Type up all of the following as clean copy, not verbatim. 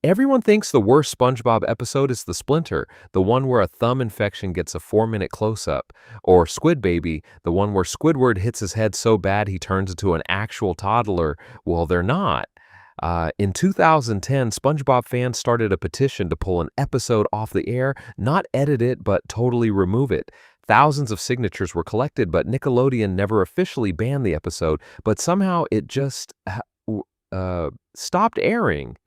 Everyone thinks the worst SpongeBob episode is the Splinter, the one where a thumb infection gets a 4-minute close-up, or Squid Baby, the one where Squidward hits his head so bad he turns into an actual toddler. Well, they're not. In 2010, SpongeBob fans started a petition to pull an episode off the air, not edit it, but totally remove it. Thousands of signatures were collected, but Nickelodeon never officially banned the episode, but somehow it just stopped airing.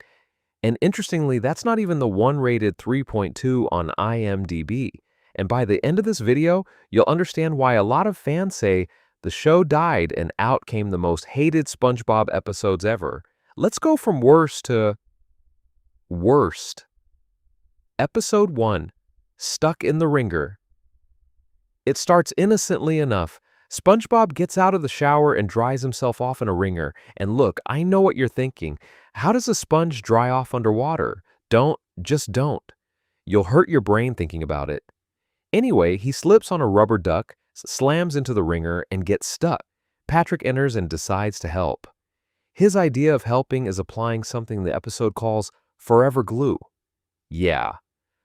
And interestingly, that's not even the one rated 3.2 on IMDb. And by the end of this video, you'll understand why a lot of fans say the show died and out came the most hated SpongeBob episodes ever. Let's go from worst to worst. Episode 1, Stuck in the Ringer. It starts innocently enough. SpongeBob gets out of the shower and dries himself off in a wringer. And look, I know what you're thinking. How does a sponge dry off underwater? Just don't. You'll hurt your brain thinking about it. Anyway, he slips on a rubber duck, slams into the wringer, and gets stuck. Patrick enters and decides to help. His idea of helping is applying something the episode calls forever glue. Yeah.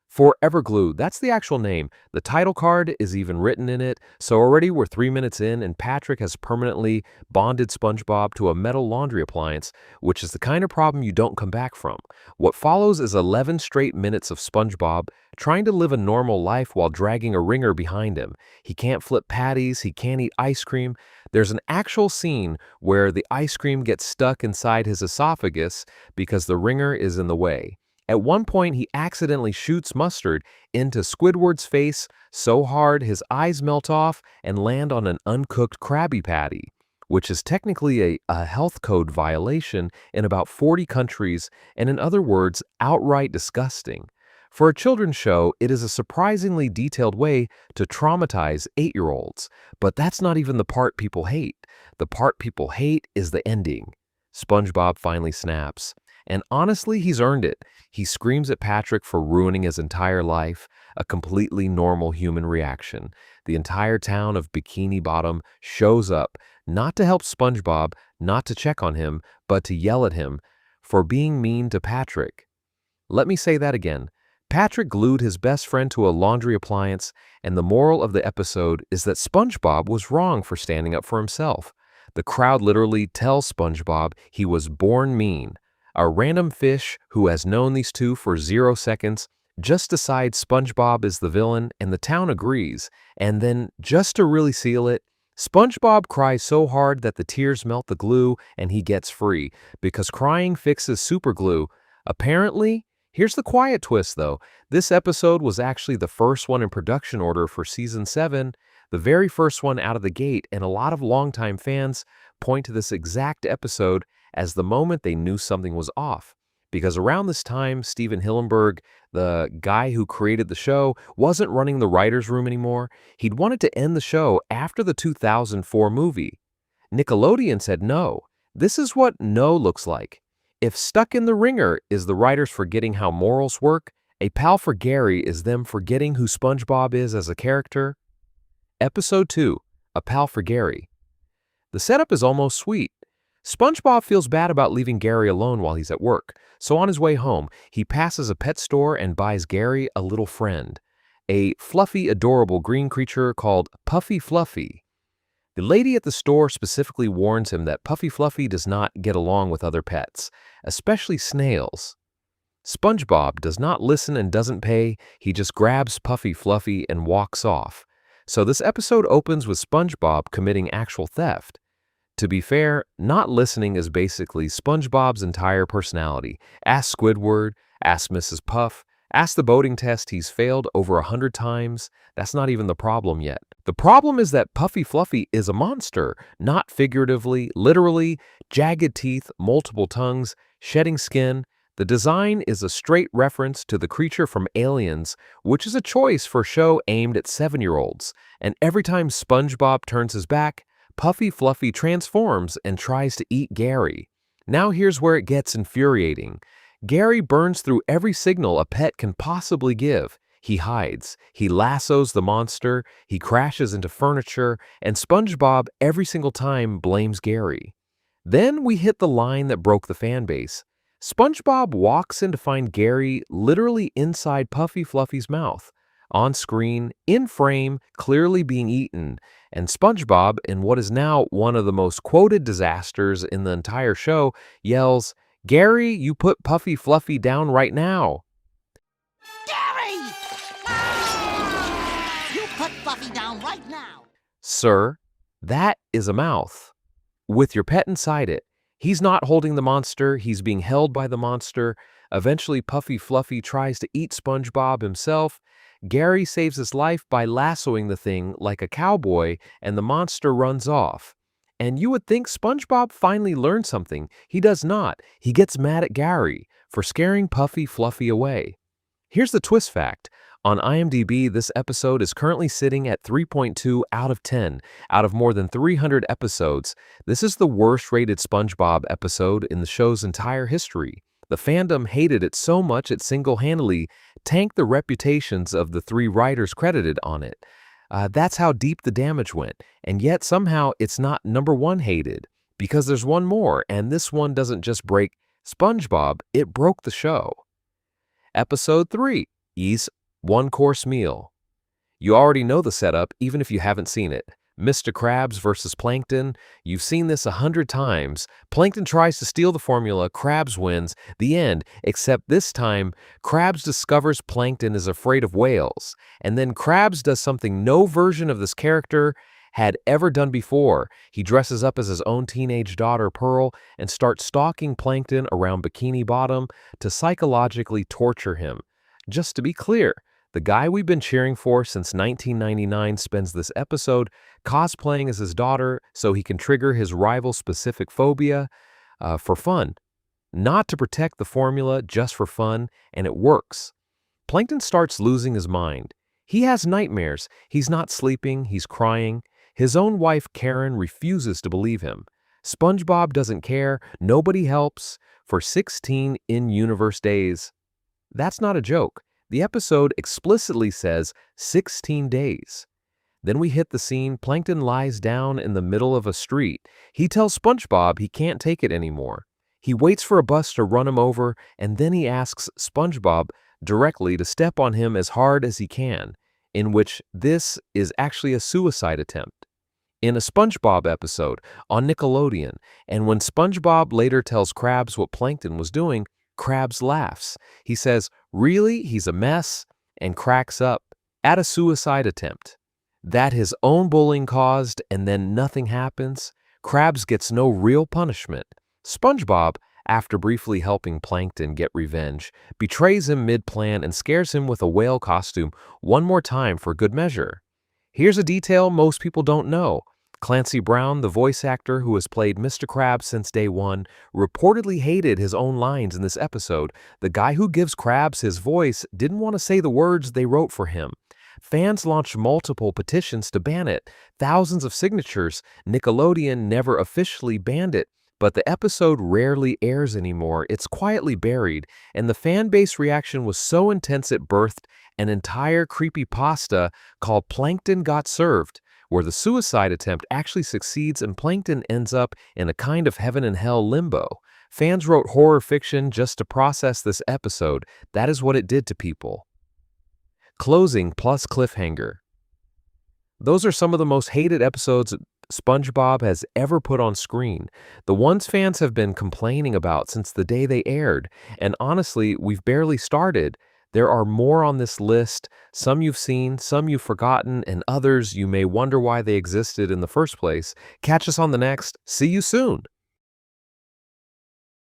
Forever Glue, that's the actual name. The title card is even written in it, so already we're 3 minutes in and Patrick has permanently bonded SpongeBob to a metal laundry appliance, which is the kind of problem you don't come back from. What follows is 11 straight minutes of SpongeBob trying to live a normal life while dragging a wringer behind him. He can't flip patties, he can't eat ice cream. There's an actual scene where the ice cream gets stuck inside his esophagus because the wringer is in the way. At one point, he accidentally shoots mustard into Squidward's face so hard his eyes melt off and land on an uncooked Krabby Patty, which is technically a health code violation in about 40 countries and, in other words, outright disgusting. For a children's show, it is a surprisingly detailed way to traumatize 8-year-olds. But that's not even the part people hate. The part people hate is the ending. SpongeBob finally snaps. And honestly, he's earned it. He screams at Patrick for ruining his entire life, a completely normal human reaction. The entire town of Bikini Bottom shows up, not to help SpongeBob, not to check on him, but to yell at him for being mean to Patrick. Let me say that again. Patrick glued his best friend to a laundry appliance, and the moral of the episode is that SpongeBob was wrong for standing up for himself. The crowd literally tells SpongeBob he was born mean. A random fish who has known these two for 0 seconds just decides SpongeBob is the villain and the town agrees. And then, just to really seal it, SpongeBob cries so hard that the tears melt the glue and he gets free because crying fixes super glue. Apparently, here's the quiet twist though. This episode was actually the first one in production order for season 7, the very first one out of the gate, and a lot of longtime fans point to this exact episode as the moment they knew something was off. Because around this time, Steven Hillenburg, the guy who created the show, wasn't running the writer's room anymore. He'd wanted to end the show after the 2004 movie. Nickelodeon said no. This is what no looks like. If Stuck in the Ringer is the writers forgetting how morals work, A Pal for Gary is them forgetting who SpongeBob is as a character. Episode 2, A Pal for Gary. The setup is almost sweet. SpongeBob feels bad about leaving Gary alone while he's at work, so on his way home, he passes a pet store and buys Gary a little friend, a fluffy, adorable green creature called Puffy Fluffy. The lady at the store specifically warns him that Puffy Fluffy does not get along with other pets, especially snails. SpongeBob does not listen and doesn't pay, he just grabs Puffy Fluffy and walks off. So this episode opens with SpongeBob committing actual theft. To be fair, not listening is basically SpongeBob's entire personality. Ask Squidward, ask Mrs. Puff, ask the boating test he's failed over 100 times. That's not even the problem yet. The problem is that Puffy Fluffy is a monster, not figuratively, literally, jagged teeth, multiple tongues, shedding skin. The design is a straight reference to the creature from Aliens, which is a choice for a show aimed at 7-year-olds. And every time SpongeBob turns his back, Puffy Fluffy transforms and tries to eat Gary. Now here's where it gets infuriating. Gary burns through every signal a pet can possibly give. He hides, he lassos the monster, he crashes into furniture, and SpongeBob every single time blames Gary. Then we hit the line that broke the fan base. SpongeBob walks in to find Gary literally inside Puffy Fluffy's mouth, on screen, in frame, clearly being eaten, and SpongeBob, in what is now one of the most quoted disasters in the entire show, yells, "Gary, you put Puffy Fluffy down right now." Gary! Ah! You put Fluffy down right now. Sir, that is a mouth, with your pet inside it. He's not holding the monster, he's being held by the monster. Eventually, Puffy Fluffy tries to eat SpongeBob himself. Gary saves his life by lassoing the thing like a cowboy, and the monster runs off. And you would think SpongeBob finally learned something. He does not. He gets mad at Gary for scaring Puffy Fluffy away. Here's the twist fact. On IMDb, this episode is currently sitting at 3.2 out of 10 out of more than 300 episodes. This is the worst rated SpongeBob episode in the show's entire history. The fandom hated it so much it single-handedly tanked the reputations of the 3 writers credited on it. That's how deep the damage went, and yet somehow it's not #1 hated, because there's one more, and this one doesn't just break SpongeBob, it broke the show. Episode 3, E's One-Course Meal. You already know the setup, even if you haven't seen it. Mr. Krabs versus Plankton. You've seen this 100 times. Plankton tries to steal the formula, Krabs wins. The end, except this time, Krabs discovers Plankton is afraid of whales. And then Krabs does something no version of this character had ever done before. He dresses up as his own teenage daughter, Pearl, and starts stalking Plankton around Bikini Bottom to psychologically torture him. Just to be clear, the guy we've been cheering for since 1999 spends this episode cosplaying as his daughter so he can trigger his rival-specific phobia for fun. Not to protect the formula, just for fun, and it works. Plankton starts losing his mind. He has nightmares. He's not sleeping. He's crying. His own wife, Karen, refuses to believe him. SpongeBob doesn't care. Nobody helps. For 16 in-universe days. That's not a joke. The episode explicitly says 16 days. Then we hit the scene. Plankton lies down in the middle of a street. He tells SpongeBob he can't take it anymore. He waits for a bus to run him over, and then he asks SpongeBob directly to step on him as hard as he can, in which this is actually a suicide attempt. In a SpongeBob episode on Nickelodeon, and when SpongeBob later tells Krabs what Plankton was doing, Krabs laughs. He says, "Really? He's a mess," and cracks up at a suicide attempt that his own bullying caused, and then nothing happens. Krabs gets no real punishment. SpongeBob, after briefly helping Plankton get revenge, betrays him mid-plan and scares him with a whale costume one more time for good measure. Here's a detail most people don't know. Clancy Brown, the voice actor who has played Mr. Krabs since day one, reportedly hated his own lines in this episode. The guy who gives Krabs his voice didn't want to say the words they wrote for him. Fans launched multiple petitions to ban it. Thousands of signatures. Nickelodeon never officially banned it, but the episode rarely airs anymore. It's quietly buried, and the fan base reaction was so intense it birthed an entire creepypasta called Plankton Got Served, where the suicide attempt actually succeeds and Plankton ends up in a kind of heaven and hell limbo. Fans wrote horror fiction just to process this episode. That is what it did to people. Closing plus cliffhanger. Those are some of the most hated episodes SpongeBob has ever put on screen. The ones fans have been complaining about since the day they aired. And honestly, we've barely started. There are more on this list, some you've seen, some you've forgotten, and others you may wonder why they existed in the first place. Catch us on the next. See you soon!